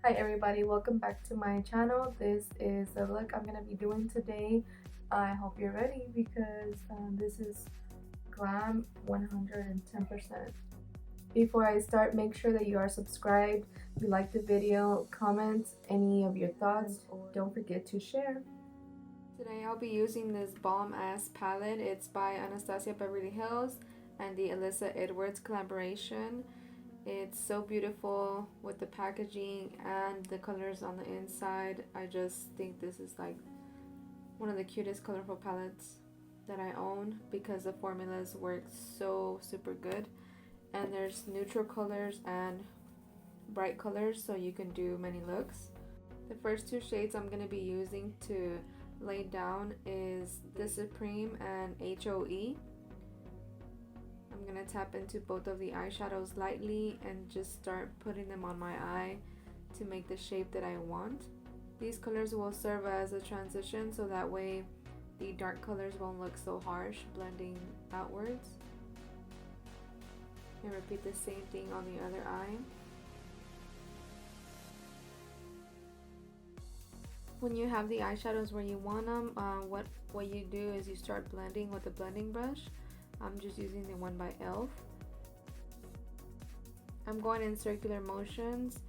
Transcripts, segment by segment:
Hi everybody, welcome back to my channel. This is the look I'm gonna be doing today. I hope you're ready because this is glam 110%. Before I start, make sure that you are subscribed, you like the video, comment any of your thoughts, don't forget to share. Today I'll be using this Bomb Ass palette. It's by Anastasia Beverly Hills and the Alyssa Edwards collaboration. It's so beautiful with the packaging and the colors on the inside. I just think this is like one of the cutest colorful palettes that I own because the formulas work so super good. And there's neutral colors and bright colors, so you can do many looks. The first two shades I'm going to be using to lay down is the Supreme and HOE. I'm going to tap into both of the eyeshadows lightly and just start putting them on my eye to make the shape that I want. These colors will serve as a transition so that way the dark colors won't look so harsh, blending outwards. And repeat the same thing on the other eye. When you have the eyeshadows where you want them, what you do is you start blending with a blending brush. I'm just using the one by e.l.f. I'm going in circular motions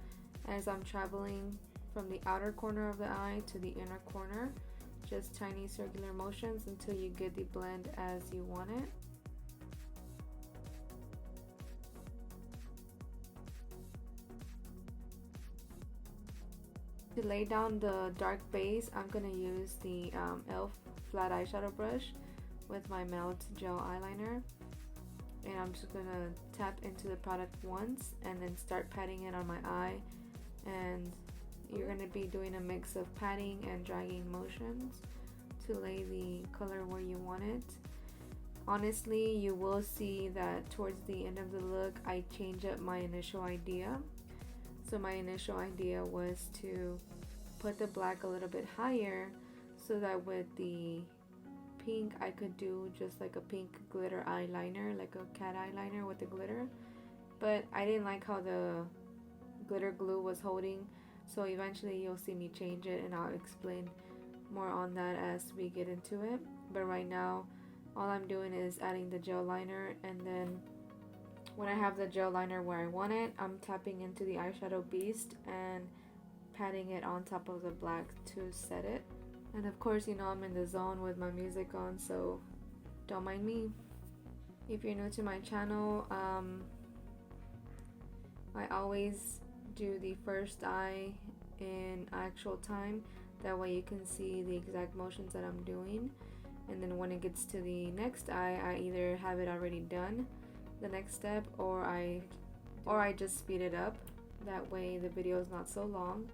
as I'm traveling from the outer corner of the eye to the inner corner. Just tiny circular motions until you get the blend as you want it. To lay down the dark base, I'm going to use the e.l.f. flat eyeshadow brush with my Melt gel eyeliner. And I'm just going to tap into the product once and then start patting it on my eye. And you're going to be doing a mix of patting and dragging motions to lay the color where you want it. Honestly, you will see that towards the end of the look, I change up my initial idea. So my initial idea was to put the black a little bit higher so that with the pink I could do just like a pink glitter eyeliner, like a cat eyeliner with the glitter. But I didn't like how the glitter glue was holding, so eventually you'll see me change it and I'll explain more on that as we get into it. But right now all I'm doing is adding the gel liner, and then when I have the gel liner where I want it, I'm tapping into the eyeshadow beast and patting it on top of the black to set it. And of course, you know, I'm in the zone with my music on, so don't mind me. If you're new to my channel, I always do the first eye in actual time. That way you can see the exact motions that I'm doing. And then when it gets to the next eye, I either have it already done, the next step, or I just speed it up. That way the video is not so long,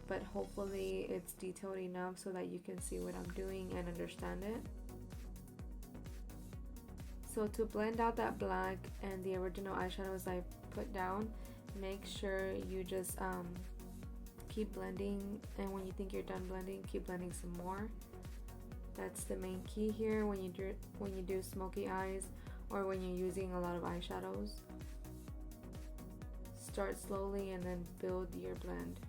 but hopefully it's detailed enough so that you can see what I'm doing and understand it. So to blend out that black and the original eyeshadows I put down, make sure you just keep blending, and when you think you're done blending, keep blending some more. That's the main key here when you do smoky eyes or when you're using a lot of eyeshadows. Start slowly and then build your blend.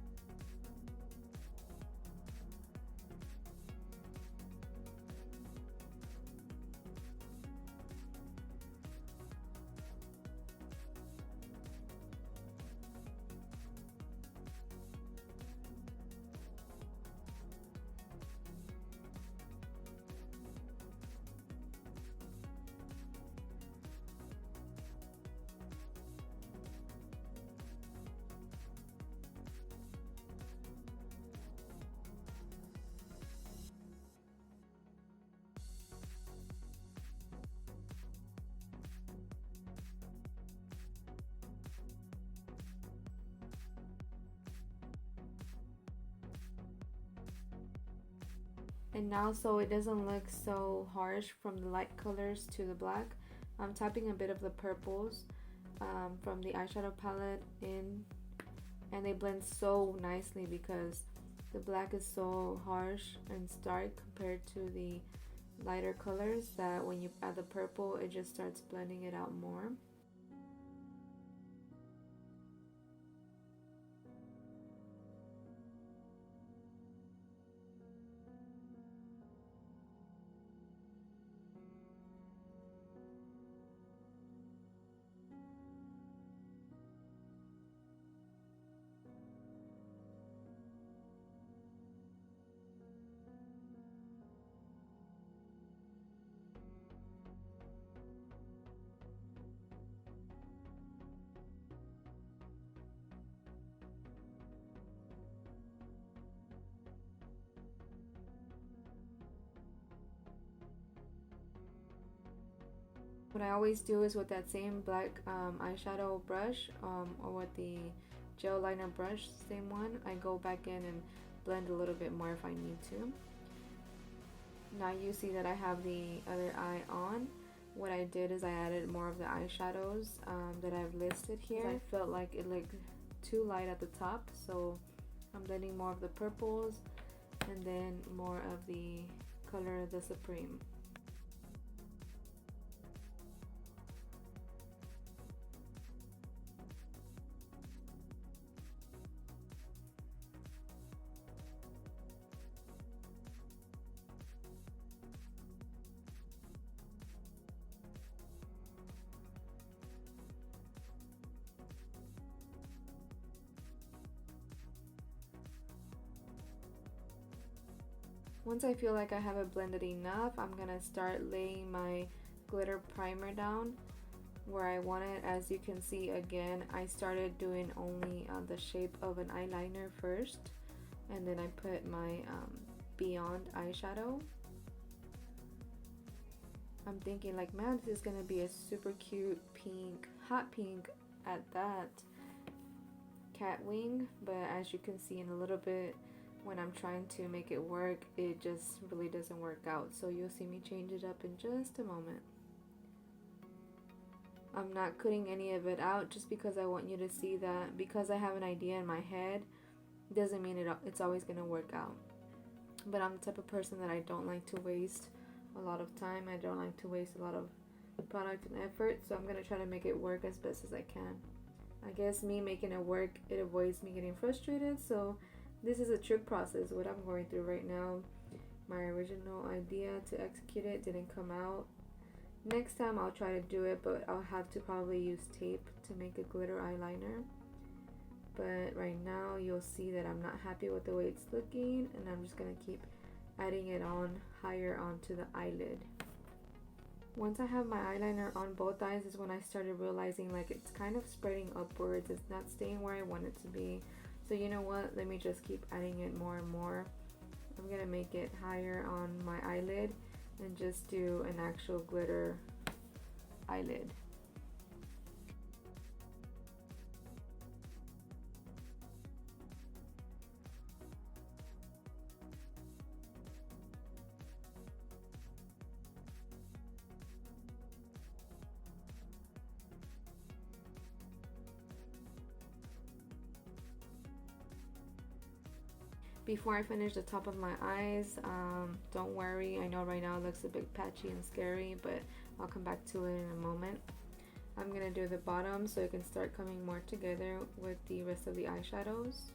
And now, so it doesn't look so harsh from the light colors to the black, I'm tapping a bit of the purples from the eyeshadow palette in, and they blend so nicely because the black is so harsh and stark compared to the lighter colors that when you add the purple, it just starts blending it out more. What I always do is with that same black eyeshadow brush or with the gel liner brush, same one, I go back in and blend a little bit more if I need to. Now you see that I have the other eye on. What I did is I added more of the eyeshadows that I've listed here. I felt like it looked too light at the top, so I'm blending more of the purples and then more of the color the Supreme. Once I feel like I have it blended enough, I'm gonna start laying my glitter primer down where I want it. As you can see, again, I started doing only the shape of an eyeliner first, and then I put my Beyond eyeshadow. I'm thinking like, man, this is gonna be a super cute pink, hot pink at that, cat wing, but as you can see in a little bit, when I'm trying to make it work, it just really doesn't work out. So you'll see me change it up in just a moment. I'm not cutting any of it out just because I want you to see that because I have an idea in my head doesn't mean it's always going to work out. But I'm the type of person that I don't like to waste a lot of time. I don't like to waste a lot of product and effort, so I'm going to try to make it work as best as I can. I guess me making it work, it avoids me getting frustrated, so this is a trick process, what I'm going through right now. My original idea to execute it didn't come out. Next time I'll try to do it, but I'll have to probably use tape to make a glitter eyeliner. But right now you'll see that I'm not happy with the way it's looking, and I'm just going to keep adding it on higher onto the eyelid. Once I have my eyeliner on both eyes is when I started realizing like it's kind of spreading upwards. It's not staying where I want it to be. So you know what, let me just keep adding it more and more. I'm gonna make it higher on my eyelid and just do an actual glitter eyelid. Before I finish the top of my eyes, don't worry, I know right now it looks a bit patchy and scary, but I'll come back to it in a moment. I'm going to do the bottom so it can start coming more together with the rest of the eyeshadows.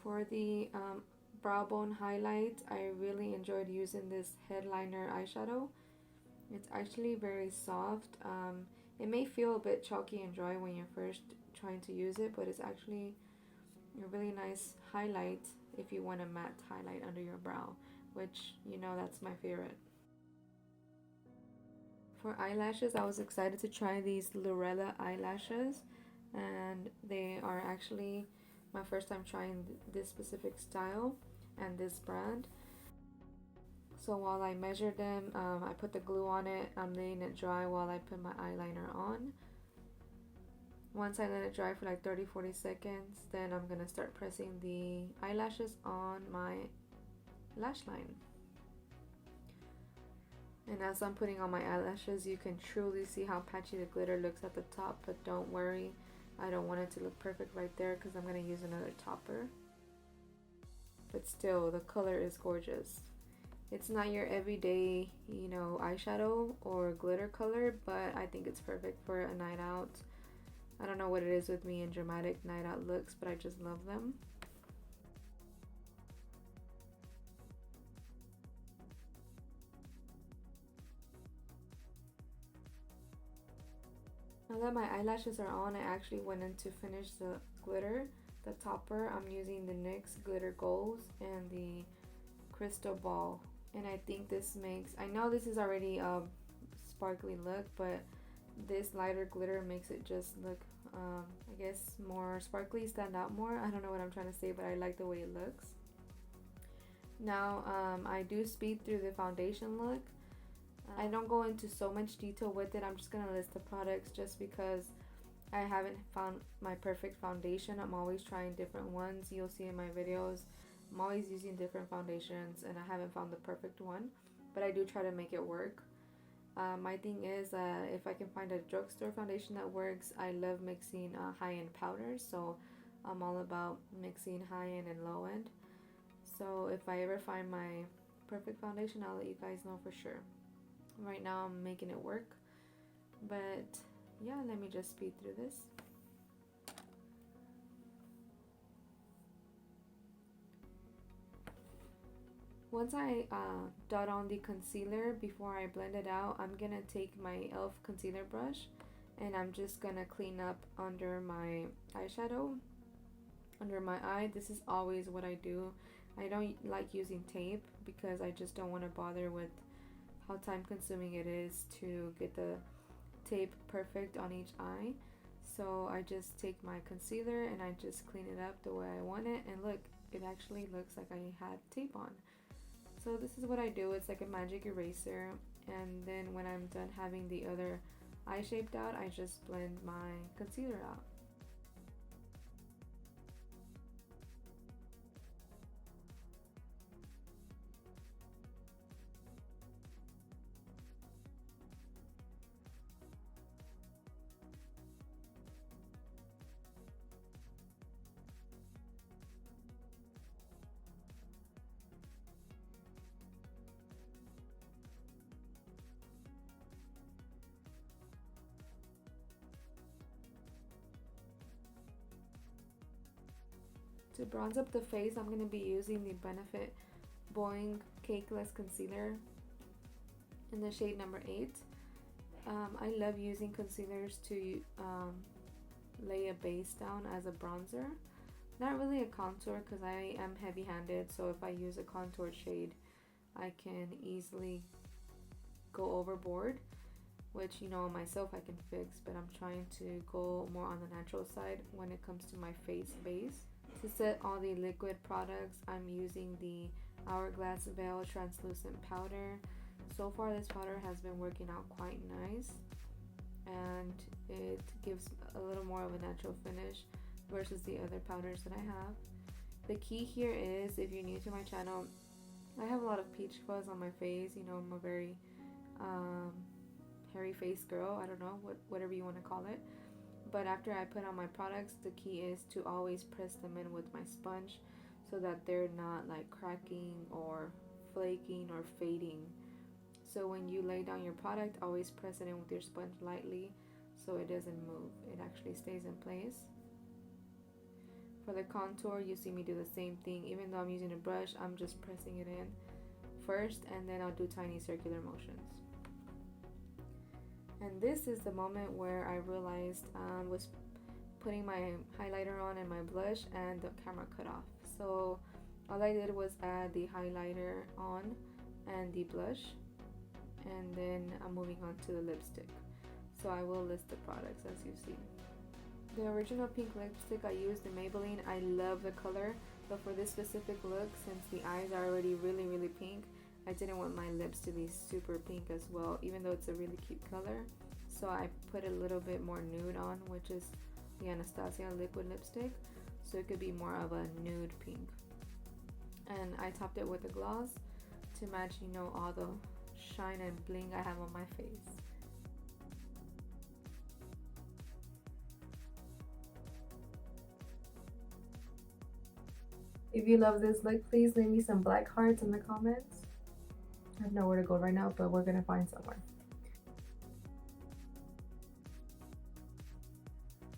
For the brow bone highlight, I really enjoyed using this headliner eyeshadow. It's actually very soft. It may feel a bit chalky and dry when you're first trying to use it, but it's actually a really nice highlight if you want a matte highlight under your brow, which you know that's my favorite. For eyelashes, I was excited to try these Lorella eyelashes, and they are actually my first time trying this specific style and this brand. So while I measured them, I put the glue on it. I'm letting it dry while I put my eyeliner on. Once I let it dry for like 30-40 seconds, then I'm gonna start pressing the eyelashes on my lash line. And as I'm putting on my eyelashes, you can truly see how patchy the glitter looks at the top, but don't worry, I don't want it to look perfect right there because I'm going to use another topper. But still, the color is gorgeous. It's not your everyday, you know, eyeshadow or glitter color, but I think it's perfect for a night out. I don't know what it is with me and dramatic night out looks, but I just love them. Now that my eyelashes are on, I actually went in to finish the glitter. The topper, I'm using the NYX Glitter Golds and the Crystal Ball. And I think this makes, I know this is already a sparkly look, but this lighter glitter makes it just look, I guess, more sparkly, stand out more. I don't know what I'm trying to say, but I like the way it looks. Now, I do speed through the foundation look. I don't go into so much detail with it. I'm just gonna list the products just because I haven't found my perfect foundation. I'm always trying different ones. You'll see in my videos, I'm always using different foundations and I haven't found the perfect one, but I do try to make it work. My thing is, if I can find a drugstore foundation that works, I love mixing high-end powders, so I'm all about mixing high-end and low-end. So if I ever find my perfect foundation, I'll let you guys know for sure. Right now I'm making it work, but yeah, let me just speed through this. Once I dot on the concealer, before I blend it out, I'm gonna take my e.l.f. concealer brush and I'm just gonna clean up under my eyeshadow, under my eye. This is always what I do. I don't like using tape because I just don't want to bother with how time consuming it is to get the tape perfect on each eye. So I just take my concealer and I just clean it up the way I want it, and look, it actually looks like I had tape on. So this is what I do. It's like a magic eraser, and then when I'm done having the other eye shaped out, I just blend my concealer out. To bronze up the face, I'm going to be using the Benefit Boing Cakeless Concealer in the shade number 8. I love using concealers to lay a base down as a bronzer. Not really a contour because I am heavy-handed, so if I use a contour shade, I can easily go overboard, which, you know, myself I can fix, but I'm trying to go more on the natural side when it comes to my face base. To set all the liquid products, I'm using the Hourglass Veil Translucent Powder. So far this powder has been working out quite nice, and it gives a little more of a natural finish versus the other powders that I have. The key here is, if you're new to my channel, I have a lot of peach fuzz on my face. You know, I'm a very hairy face girl. I don't know, whatever you want to call it. But after I put on my products, the key is to always press them in with my sponge so that they're not like cracking or flaking or fading. So when you lay down your product, always press it in with your sponge lightly so it doesn't move. It actually stays in place. For the contour, you see me do the same thing. Even though I'm using a brush, I'm just pressing it in first, and then I'll do tiny circular motions. And this is the moment where I realized I was putting my highlighter on and my blush and the camera cut off. So all I did was add the highlighter on and the blush, and then I'm moving on to the lipstick. So I will list the products as you see. The original pink lipstick I used, the Maybelline. I love the color, but for this specific look, since the eyes are already really pink, I didn't want my lips to be super pink as well, even though it's a really cute color. So I put a little bit more nude on, which is the Anastasia liquid lipstick, so it could be more of a nude pink. And I topped it with a gloss to match, you know, all the shine and bling I have on my face. If you love this look, please leave me some black hearts in the comments. I have nowhere to go right now, but we're gonna find somewhere.